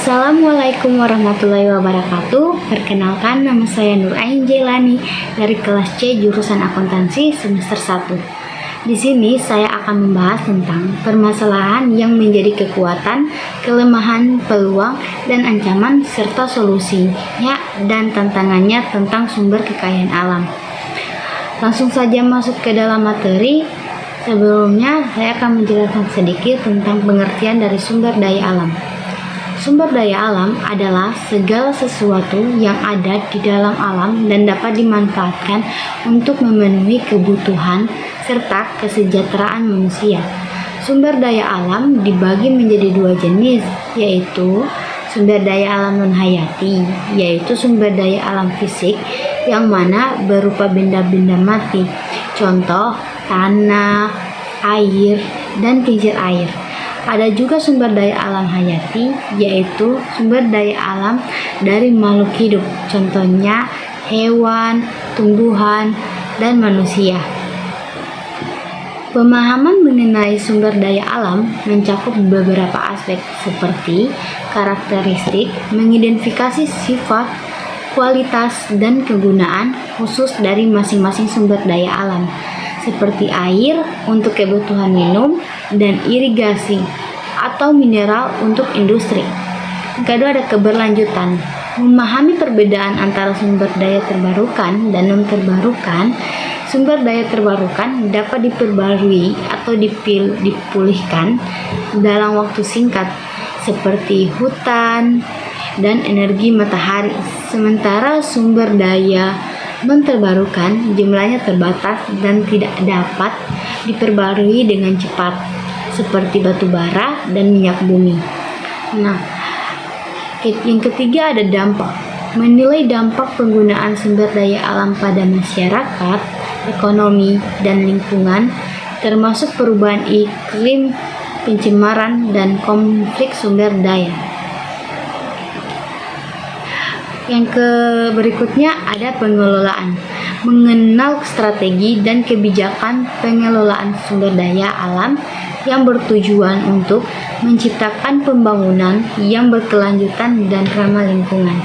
Assalamualaikum warahmatullahi wabarakatuh. Perkenalkan, nama saya Nur Ain Jailani dari kelas C jurusan akuntansi semester 1. Di sini saya akan membahas tentang permasalahan yang menjadi kekuatan, kelemahan, peluang, dan ancaman serta solusinya dan tantangannya tentang sumber kekayaan alam. Langsung saja masuk ke dalam materi. Sebelumnya saya akan menjelaskan sedikit tentang pengertian dari sumber daya alam. Sumber daya alam adalah segala sesuatu yang ada di dalam alam dan dapat dimanfaatkan untuk memenuhi kebutuhan serta kesejahteraan manusia. Sumber daya alam dibagi menjadi dua jenis, yaitu sumber daya alam non-hayati, yaitu sumber daya alam fisik yang mana berupa benda-benda mati, contoh tanah, air, dan kincir air. Ada juga sumber daya alam hayati, yaitu sumber daya alam dari makhluk hidup, contohnya hewan, tumbuhan, dan manusia. Pemahaman mengenai sumber daya alam mencakup beberapa aspek seperti karakteristik, mengidentifikasi sifat, kualitas, dan kegunaan khusus dari masing-masing sumber daya alam, seperti air untuk kebutuhan minum dan irigasi atau mineral untuk industri. Kedua, ada keberlanjutan. Memahami perbedaan antara sumber daya terbarukan dan non terbarukan. Sumber daya terbarukan dapat diperbarui atau dipulihkan dalam waktu singkat, seperti hutan dan energi matahari. Sementara sumber daya non terbarukan jumlahnya terbatas dan tidak dapat diperbarui dengan cepat, seperti batu bara dan minyak bumi. Nah, yang ketiga ada dampak. Menilai dampak penggunaan sumber daya alam pada masyarakat, ekonomi, dan lingkungan, termasuk perubahan iklim, pencemaran, dan konflik sumber daya. Yang berikutnya ada pengelolaan. Mengenal strategi dan kebijakan pengelolaan sumber daya alam yang bertujuan untuk menciptakan pembangunan yang berkelanjutan dan ramah lingkungan.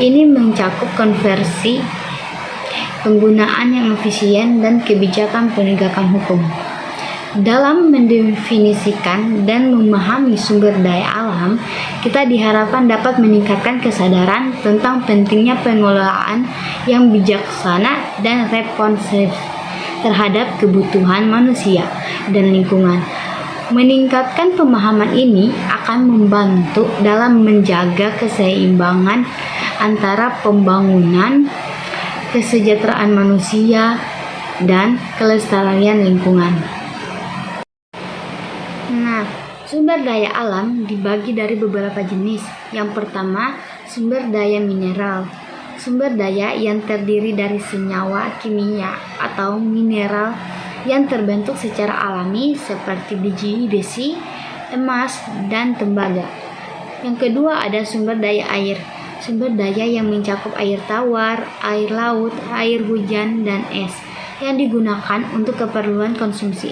Ini mencakup konversi, penggunaan yang efisien, dan kebijakan penegakan hukum. Dalam mendefinisikan dan memahami sumber daya alam, kita diharapkan dapat meningkatkan kesadaran tentang pentingnya pengelolaan yang bijaksana dan responsif terhadap kebutuhan manusia dan lingkungan. Meningkatkan pemahaman ini akan membantu dalam menjaga keseimbangan antara pembangunan, kesejahteraan manusia, dan kelestarian lingkungan. Nah, sumber daya alam dibagi dari beberapa jenis. Yang pertama, sumber daya mineral. Sumber daya yang terdiri dari senyawa kimia atau mineral yang terbentuk secara alami seperti biji besi, emas, dan tembaga. Yang kedua ada sumber daya air. Sumber daya yang mencakup air tawar, air laut, air hujan, dan es yang digunakan untuk keperluan konsumsi,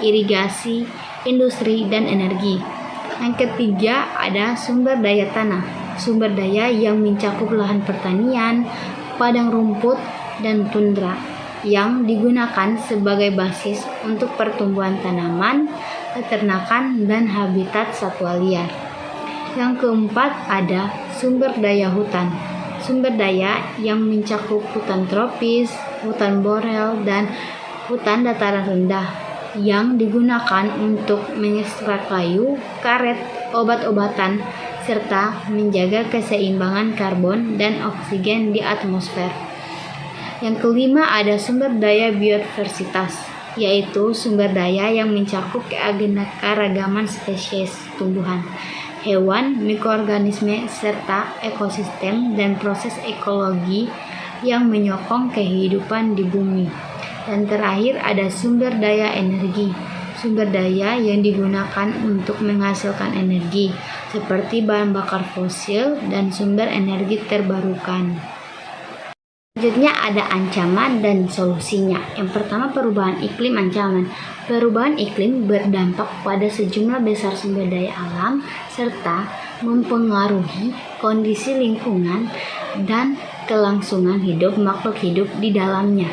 irigasi, industri, dan energi. Yang ketiga ada sumber daya tanah. Sumber daya yang mencakup lahan pertanian, padang rumput, dan tundra yang digunakan sebagai basis untuk pertumbuhan tanaman, peternakan, dan habitat satwa liar. Yang keempat ada sumber daya hutan. Sumber daya yang mencakup hutan tropis, hutan boreal, dan hutan dataran rendah yang digunakan untuk mengekstrak kayu, karet, obat-obatan, serta menjaga keseimbangan karbon dan oksigen di atmosfer. Yang kelima ada sumber daya biodiversitas, yaitu sumber daya yang mencakup keanekaragaman spesies tumbuhan, hewan, mikroorganisme, serta ekosistem dan proses ekologi yang menyokong kehidupan di bumi. Dan terakhir ada sumber daya energi. Sumber daya yang digunakan untuk menghasilkan energi seperti bahan bakar fosil dan sumber energi terbarukan. Selanjutnya ada ancaman dan solusinya. Yang pertama, perubahan iklim ancaman. Perubahan iklim berdampak pada sejumlah besar sumber daya alam serta mempengaruhi kondisi lingkungan dan kelangsungan hidup makhluk hidup di dalamnya.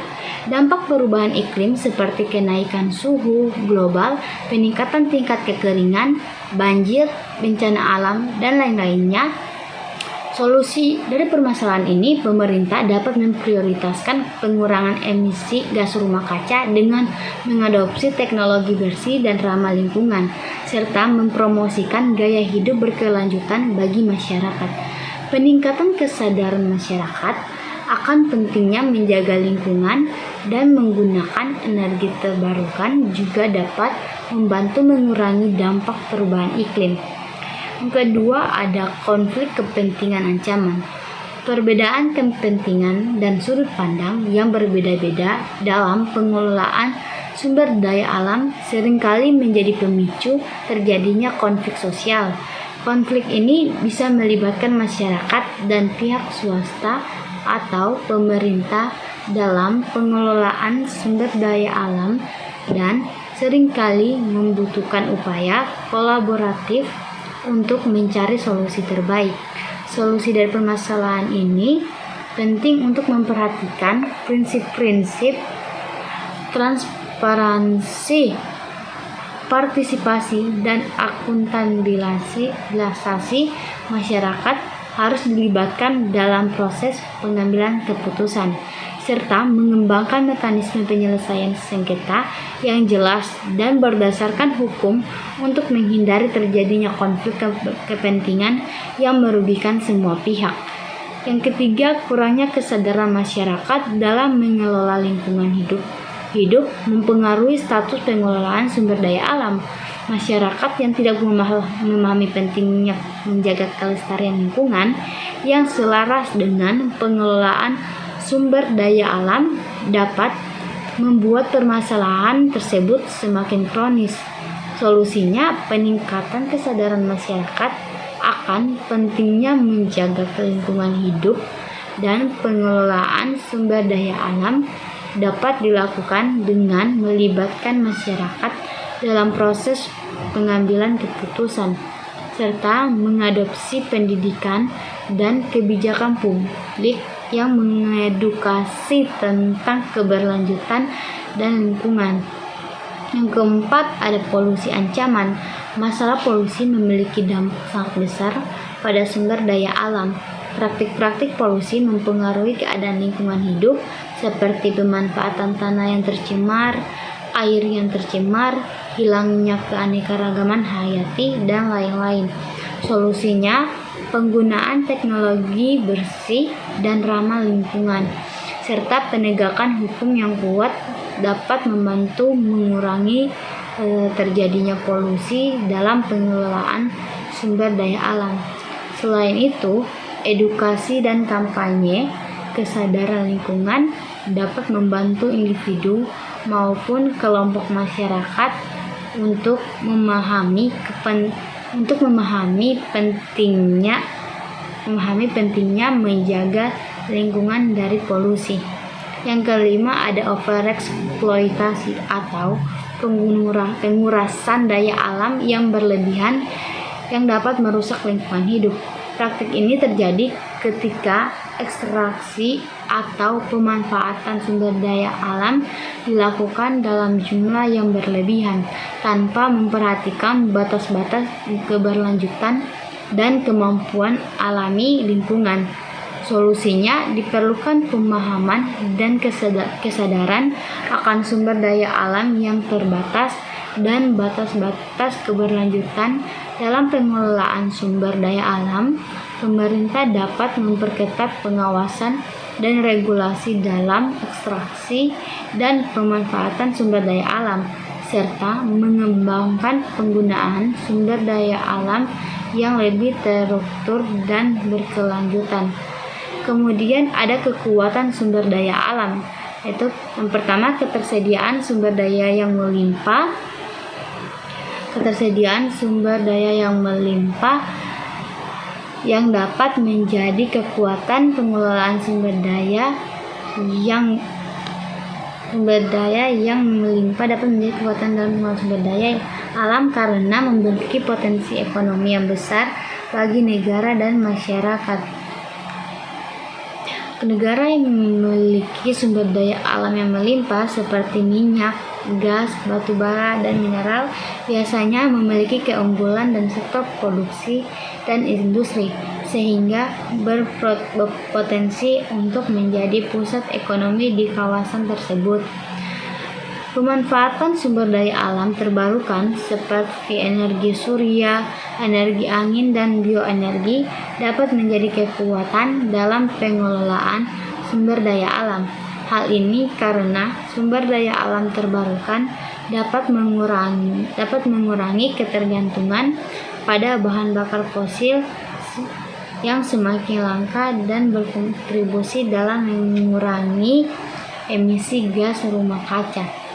Dampak perubahan iklim seperti kenaikan suhu global, peningkatan tingkat kekeringan, banjir, bencana alam, dan lain-lainnya. Solusi dari permasalahan ini, pemerintah dapat memprioritaskan pengurangan emisi gas rumah kaca dengan mengadopsi teknologi bersih dan ramah lingkungan, serta mempromosikan gaya hidup berkelanjutan bagi masyarakat. Peningkatan kesadaran masyarakat akan pentingnya menjaga lingkungan dan menggunakan energi terbarukan juga dapat membantu mengurangi dampak perubahan iklim. Yang kedua, ada konflik kepentingan ancaman. Perbedaan kepentingan dan sudut pandang yang berbeda-beda dalam pengelolaan sumber daya alam seringkali menjadi pemicu terjadinya konflik sosial. Konflik ini bisa melibatkan masyarakat dan pihak swasta atau pemerintah dalam pengelolaan sumber daya alam dan seringkali membutuhkan upaya kolaboratif untuk mencari solusi terbaik. Solusi dari permasalahan ini penting untuk memperhatikan prinsip-prinsip transparansi, partisipasi, dan akuntabilisasi. Masyarakat harus dilibatkan dalam proses pengambilan keputusan serta mengembangkan mekanisme penyelesaian sengketa yang jelas dan berdasarkan hukum untuk menghindari terjadinya konflik kepentingan yang merugikan semua pihak. Yang ketiga, kurangnya kesadaran masyarakat dalam mengelola lingkungan hidup mempengaruhi status pengelolaan sumber daya alam. Masyarakat yang tidak memahami pentingnya menjaga kelestarian lingkungan yang selaras dengan pengelolaan sumber daya alam dapat membuat permasalahan tersebut semakin kronis. Solusinya, peningkatan kesadaran masyarakat akan pentingnya menjaga lingkungan hidup dan pengelolaan sumber daya alam dapat dilakukan dengan melibatkan masyarakat dalam proses pengambilan keputusan serta mengadopsi pendidikan dan kebijakan publik yang mengedukasi tentang keberlanjutan dan lingkungan. Yang keempat, ada polusi ancaman. Masalah polusi memiliki dampak sangat besar pada sumber daya alam. Praktik-praktik polusi mempengaruhi keadaan lingkungan hidup seperti pemanfaatan tanah yang tercemar, air yang tercemar, hilangnya keanekaragaman hayati, dan lain-lain. Solusinya, penggunaan teknologi bersih dan ramah lingkungan, serta penegakan hukum yang kuat dapat membantu mengurangi terjadinya polusi dalam pengelolaan sumber daya alam. Selain itu, edukasi dan kampanye kesadaran lingkungan dapat membantu individu maupun kelompok masyarakat untuk memahami pentingnya menjaga lingkungan dari polusi. Yang kelima, ada overeksploitasi atau pengurasan daya alam yang berlebihan yang dapat merusak lingkungan hidup. Praktik ini terjadi ketika ekstraksi atau pemanfaatan sumber daya alam dilakukan dalam jumlah yang berlebihan tanpa memperhatikan batas-batas keberlanjutan dan kemampuan alami lingkungan. Solusinya, diperlukan pemahaman dan kesadaran akan sumber daya alam yang terbatas dan batas-batas keberlanjutan dalam pengelolaan sumber daya alam. Pemerintah dapat memperketat pengawasan dan regulasi dalam ekstraksi dan pemanfaatan sumber daya alam, serta mengembangkan penggunaan sumber daya alam yang lebih terukur dan berkelanjutan. Kemudian ada kekuatan sumber daya alam, yaitu yang pertama, ketersediaan sumber daya yang melimpah. Ketersediaan sumber daya yang melimpah yang dapat menjadi kekuatan pengelolaan sumber daya yang melimpah dapat menjadi kekuatan dalam pengelolaan sumber daya alam karena memiliki potensi ekonomi yang besar bagi negara dan masyarakat. Negara yang memiliki sumber daya alam yang melimpah seperti minyak, gas, batu bara, dan mineral biasanya memiliki keunggulan dan sektor produksi dan industri sehingga berpotensi untuk menjadi pusat ekonomi di kawasan tersebut. Pemanfaatan sumber daya alam terbarukan seperti energi surya, energi angin, dan bioenergi dapat menjadi kekuatan dalam pengelolaan sumber daya alam. Hal ini karena sumber daya alam terbarukan dapat mengurangi ketergantungan pada bahan bakar fosil yang semakin langka dan berkontribusi dalam mengurangi emisi gas rumah kaca.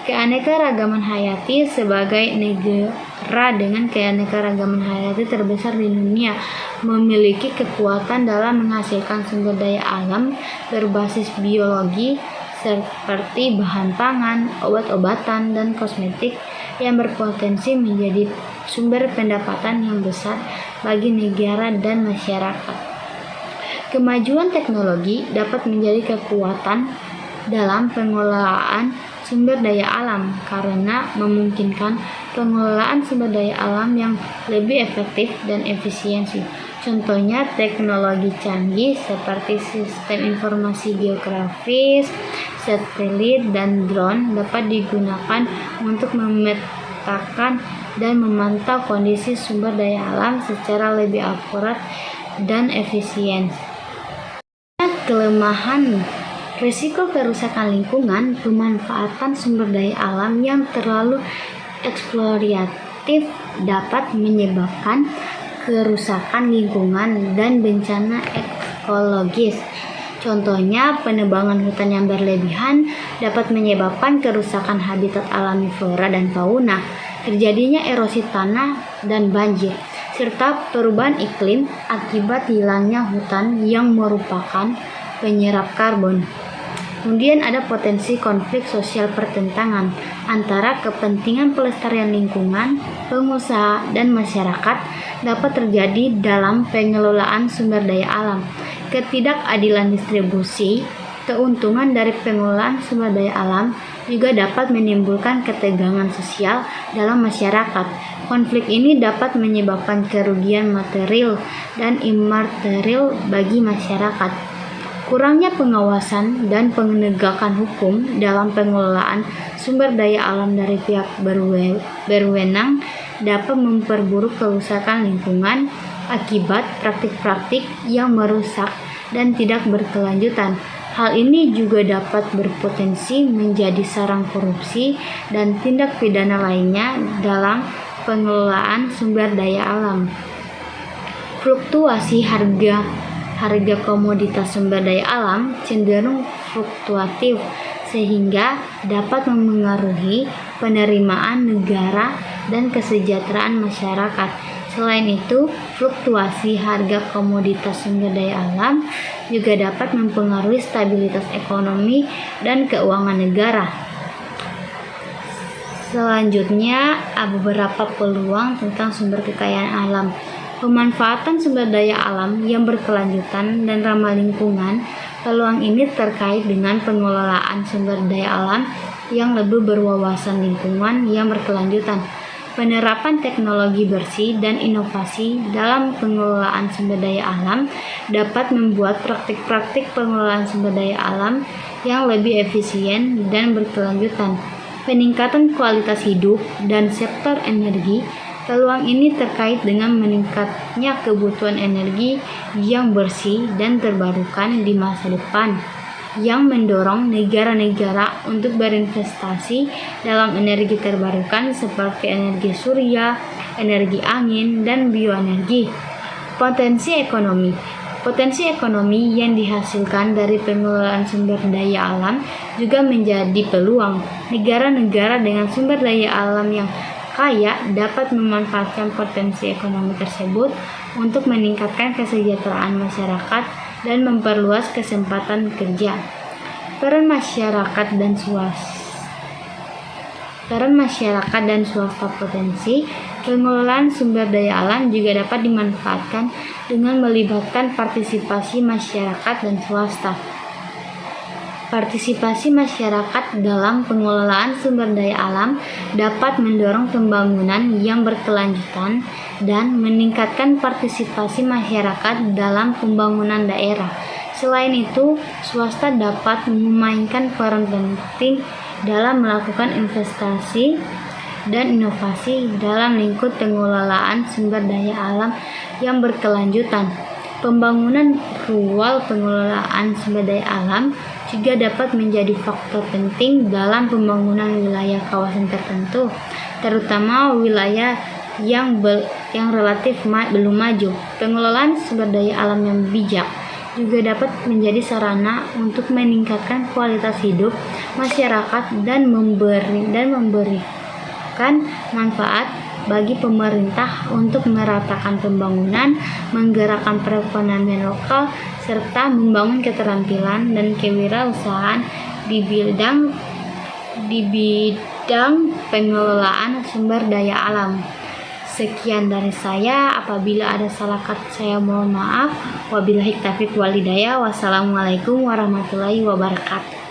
Keanekaragaman hayati sebagai negara dengan keanekaragaman hayati terbesar di dunia memiliki kekuatan dalam menghasilkan sumber daya alam berbasis biologi seperti bahan pangan, obat-obatan, dan kosmetik yang berpotensi menjadi sumber pendapatan yang besar bagi negara dan masyarakat. Kemajuan teknologi dapat menjadi kekuatan dalam pengelolaan sumber daya alam karena memungkinkan pengelolaan sumber daya alam yang lebih efektif dan efisiensi. Contohnya teknologi canggih seperti sistem informasi geografis, satelit, dan drone dapat digunakan untuk memetakan dan memantau kondisi sumber daya alam secara lebih akurat dan efisien. Kelemahan risiko kerusakan lingkungan, pemanfaatan sumber daya alam yang terlalu eksploitatif dapat menyebabkan kerusakan lingkungan dan bencana ekologis. Contohnya, penebangan hutan yang berlebihan dapat menyebabkan kerusakan habitat alami flora dan fauna, terjadinya erosi tanah dan banjir, serta perubahan iklim akibat hilangnya hutan yang merupakan penyerap karbon. Kemudian ada potensi konflik sosial pertentangan antara kepentingan pelestarian lingkungan, pengusaha, dan masyarakat dapat terjadi dalam pengelolaan sumber daya alam. Ketidakadilan distribusi keuntungan dari pengelolaan sumber daya alam juga dapat menimbulkan ketegangan sosial dalam masyarakat. Konflik ini dapat menyebabkan kerugian material dan imaterial bagi masyarakat. Kurangnya pengawasan dan penegakan hukum dalam pengelolaan sumber daya alam dari pihak berwenang dapat memperburuk kerusakan lingkungan akibat praktik-praktik yang merusak dan tidak berkelanjutan. Hal ini juga dapat berpotensi menjadi sarang korupsi dan tindak pidana lainnya dalam pengelolaan sumber daya alam. Fluktuasi harga komoditas sumber daya alam cenderung fluktuatif sehingga dapat memengaruhi penerimaan negara dan kesejahteraan masyarakat. Selain itu, fluktuasi harga komoditas sumber daya alam juga dapat mempengaruhi stabilitas ekonomi dan keuangan negara. Selanjutnya, beberapa peluang tentang sumber kekayaan alam. Pemanfaatan sumber daya alam yang berkelanjutan dan ramah lingkungan. Peluang ini terkait dengan pengelolaan sumber daya alam yang lebih berwawasan lingkungan yang berkelanjutan, penerapan teknologi bersih dan inovasi dalam pengelolaan sumber daya alam dapat membuat praktik-praktik pengelolaan sumber daya alam yang lebih efisien dan berkelanjutan. Peningkatan kualitas hidup dan sektor energi. Peluang ini terkait dengan meningkatnya kebutuhan energi yang bersih dan terbarukan di masa depan, yang mendorong negara-negara untuk berinvestasi dalam energi terbarukan seperti energi surya, energi angin, dan bioenergi. Potensi ekonomi. Potensi ekonomi yang dihasilkan dari pengelolaan sumber daya alam juga menjadi peluang. Negara-negara dengan sumber daya alam yang kaya dapat memanfaatkan potensi ekonomi tersebut untuk meningkatkan kesejahteraan masyarakat dan memperluas kesempatan kerja. Peran masyarakat dan swasta potensi pengelolaan sumber daya alam juga dapat dimanfaatkan dengan melibatkan partisipasi masyarakat dan swasta. Partisipasi masyarakat dalam pengelolaan sumber daya alam dapat mendorong pembangunan yang berkelanjutan dan meningkatkan partisipasi masyarakat dalam pembangunan daerah. Selain itu, swasta dapat memainkan peran penting dalam melakukan investasi dan inovasi dalam lingkup pengelolaan sumber daya alam yang berkelanjutan. Pembangunan ruang pengelolaan sumber daya alam juga dapat menjadi faktor penting dalam pembangunan wilayah kawasan tertentu, terutama wilayah yang relatif belum maju. Pengelolaan sumber daya alam yang bijak juga dapat menjadi sarana untuk meningkatkan kualitas hidup masyarakat dan memberikan manfaat bagi pemerintah untuk meratakan pembangunan, menggerakkan perekonomian lokal, serta membangun keterampilan dan kewirausahaan di bidang pengelolaan sumber daya alam. Sekian dari saya. Apabila ada salah kata saya mohon maaf. Wabillahi taufiq wal hidayah. Wassalamualaikum warahmatullahi wabarakatuh.